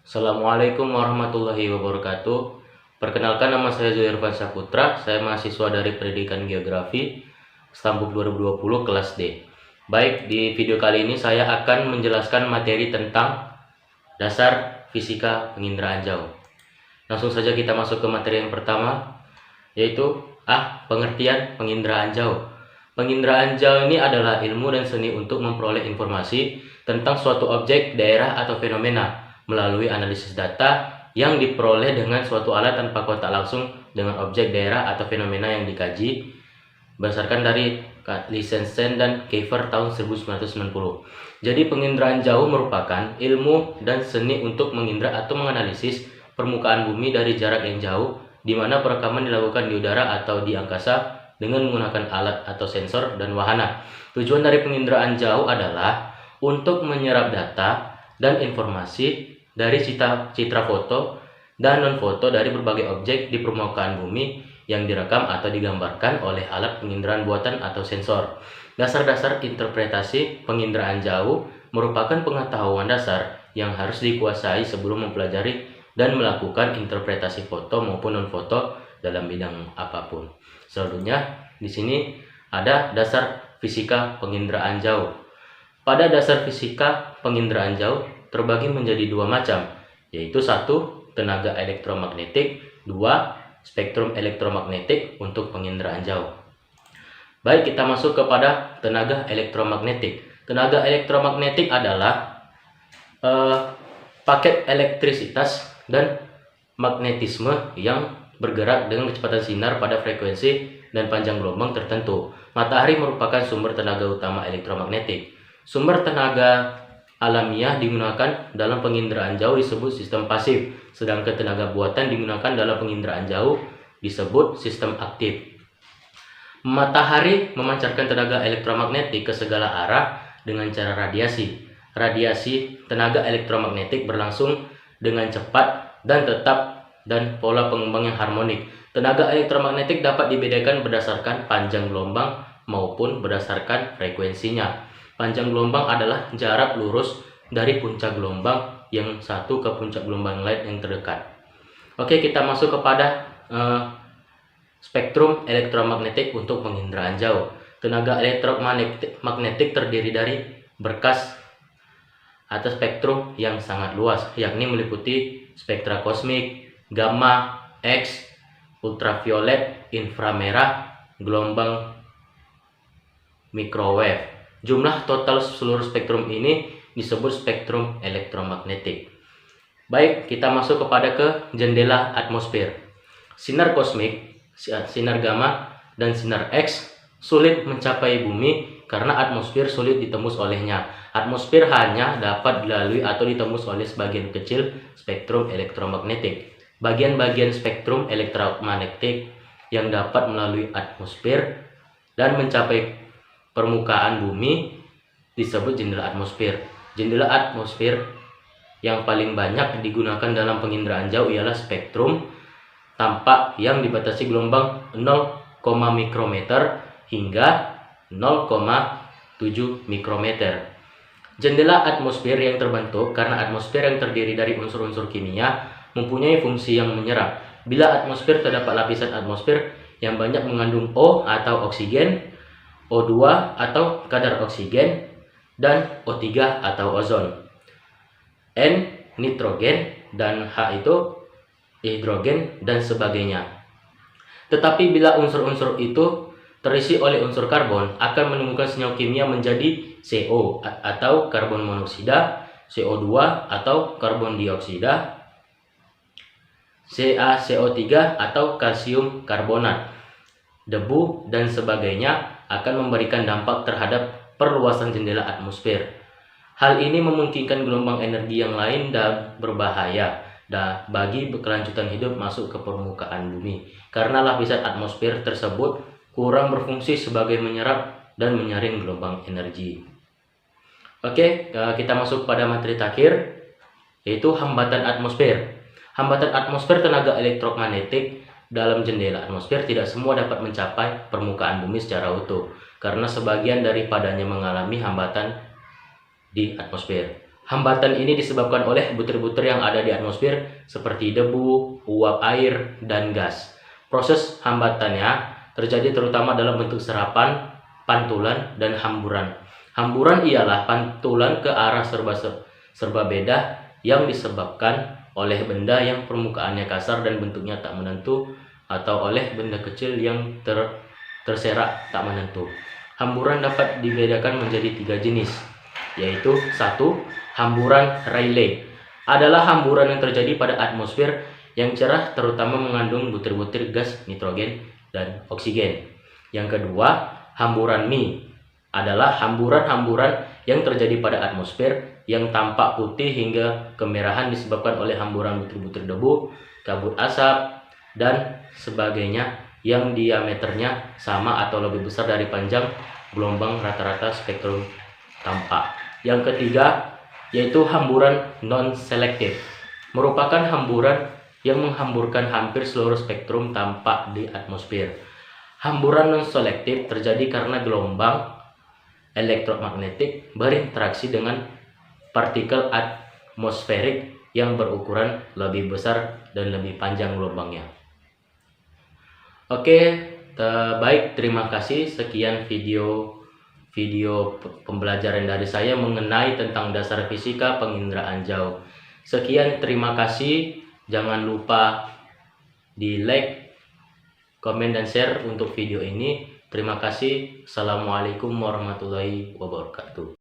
Assalamualaikum warahmatullahi wabarakatuh. Perkenalkan, nama saya Zuhairfan Saputra. Saya mahasiswa dari Pendidikan Geografi Stambuk 2020 kelas D. Baik, di video kali ini saya akan menjelaskan materi tentang dasar fisika penginderaan jauh. Langsung saja kita masuk ke materi yang pertama, yaitu pengertian penginderaan jauh. Penginderaan jauh ini adalah ilmu dan seni untuk memperoleh informasi tentang suatu objek, daerah, atau fenomena melalui analisis data yang diperoleh dengan suatu alat tanpa kontak langsung dengan objek, daerah, atau fenomena yang dikaji berdasarkan dari Lisensen dan Kiefer tahun 1990. Jadi penginderaan jauh merupakan ilmu dan seni untuk mengindra atau menganalisis permukaan bumi dari jarak yang jauh, di mana perekaman dilakukan di udara atau di angkasa dengan menggunakan alat atau sensor dan wahana. Tujuan dari penginderaan jauh adalah untuk menyerap data dan informasi dari citra foto dan non-foto dari berbagai objek di permukaan bumi yang direkam atau digambarkan oleh alat penginderaan buatan atau sensor. Dasar-dasar interpretasi penginderaan jauh merupakan pengetahuan dasar yang harus dikuasai sebelum mempelajari dan melakukan interpretasi foto maupun non-foto dalam bidang apapun. Selanjutnya, di sini ada dasar fisika penginderaan jauh. Pada dasar fisika penginderaan jauh terbagi menjadi dua macam, yaitu satu, tenaga elektromagnetik, dua, spektrum elektromagnetik untuk penginderaan jauh. Baik, kita masuk kepada tenaga elektromagnetik. Tenaga elektromagnetik adalah paket elektrisitas dan magnetisme yang bergerak dengan kecepatan sinar pada frekuensi dan panjang gelombang tertentu. Matahari merupakan sumber tenaga utama elektromagnetik. Sumber tenaga alamiah digunakan dalam penginderaan jauh disebut sistem pasif, sedangkan tenaga buatan digunakan dalam penginderaan jauh disebut sistem aktif. Matahari memancarkan tenaga elektromagnetik ke segala arah dengan cara radiasi. Radiasi tenaga elektromagnetik berlangsung dengan cepat dan tetap dan pola pengembang yang harmonik. Tenaga elektromagnetik dapat dibedakan berdasarkan panjang gelombang maupun berdasarkan frekuensinya. Panjang gelombang adalah jarak lurus dari puncak gelombang yang satu ke puncak gelombang lain yang terdekat. Oke, kita masuk kepada spektrum elektromagnetik untuk penginderaan jauh. Tenaga elektromagnetik terdiri dari berkas atau spektrum yang sangat luas, yakni meliputi spektra kosmik, gamma, X, ultraviolet, inframerah, gelombang microwave. Jumlah total seluruh spektrum ini disebut spektrum elektromagnetik. Baik, kita masuk kepada jendela atmosfer. Sinar kosmik, sinar gamma, dan sinar X sulit mencapai bumi karena atmosfer sulit ditembus olehnya. Atmosfer hanya dapat dilalui atau ditembus oleh sebagian kecil spektrum elektromagnetik. Bagian-bagian spektrum elektromagnetik yang dapat melalui atmosfer dan mencapai permukaan bumi disebut jendela atmosfer. Jendela atmosfer yang paling banyak digunakan dalam penginderaan jauh ialah spektrum tampak yang dibatasi gelombang 0, mikrometer hingga 0,7 mikrometer. Jendela atmosfer yang terbentuk karena atmosfer yang terdiri dari unsur-unsur kimia mempunyai fungsi yang menyerap. Bila atmosfer terdapat lapisan atmosfer yang banyak mengandung O atau oksigen, O2 atau kadar oksigen, dan O3 atau ozon, N nitrogen, dan H itu hidrogen, dan sebagainya. Tetapi bila unsur-unsur itu terisi oleh unsur karbon, akan menemukan senyawa kimia menjadi CO atau karbon monoksida, CO2 atau karbon dioksida, CaCO3 atau kalsium karbonat, debu, dan sebagainya akan memberikan dampak terhadap perluasan jendela atmosfer. Hal ini memungkinkan gelombang energi yang lain dan berbahaya bagi kelanjutan hidup masuk ke permukaan bumi karena lapisan atmosfer tersebut kurang berfungsi sebagai menyerap dan menyaring gelombang energi. Oke, kita masuk pada materi terakhir, yaitu hambatan atmosfer. Hambatan atmosfer tenaga elektromagnetik dalam jendela atmosfer tidak semua dapat mencapai permukaan bumi secara utuh karena sebagian daripadanya mengalami hambatan di atmosfer. Hambatan ini disebabkan oleh butir-butir yang ada di atmosfer seperti debu, uap air, dan gas. Proses hambatannya terjadi terutama dalam bentuk serapan, pantulan, dan hamburan. Hamburan ialah pantulan ke arah serba beda yang disebabkan oleh benda yang permukaannya kasar dan bentuknya tak menentu, atau oleh benda kecil yang terserak tak menentu. Hamburan dapat dibedakan menjadi 3 jenis, yaitu 1. Hamburan Rayleigh adalah hamburan yang terjadi pada atmosfer yang cerah terutama mengandung butir-butir gas nitrogen dan oksigen. Yang kedua, hamburan Mie adalah hamburan-hamburan yang terjadi pada atmosfer yang tampak putih hingga kemerahan disebabkan oleh hamburan butir-butir debu, kabut asap, dan sebagainya yang diameternya sama atau lebih besar dari panjang gelombang rata-rata spektrum tampak. Yang ketiga, yaitu hamburan non-selektif, merupakan hamburan yang menghamburkan hampir seluruh spektrum tampak di atmosfer. Hamburan non-selektif terjadi karena gelombang elektromagnetik berinteraksi dengan partikel atmosferik yang berukuran lebih besar dan lebih panjang gelombangnya. Oke, baik, terima kasih. Sekian video pembelajaran dari saya mengenai tentang dasar fisika penginderaan jauh. Sekian, terima kasih. Jangan lupa di like, komen, dan share untuk video ini. Terima kasih. Assalamualaikum warahmatullahi wabarakatuh.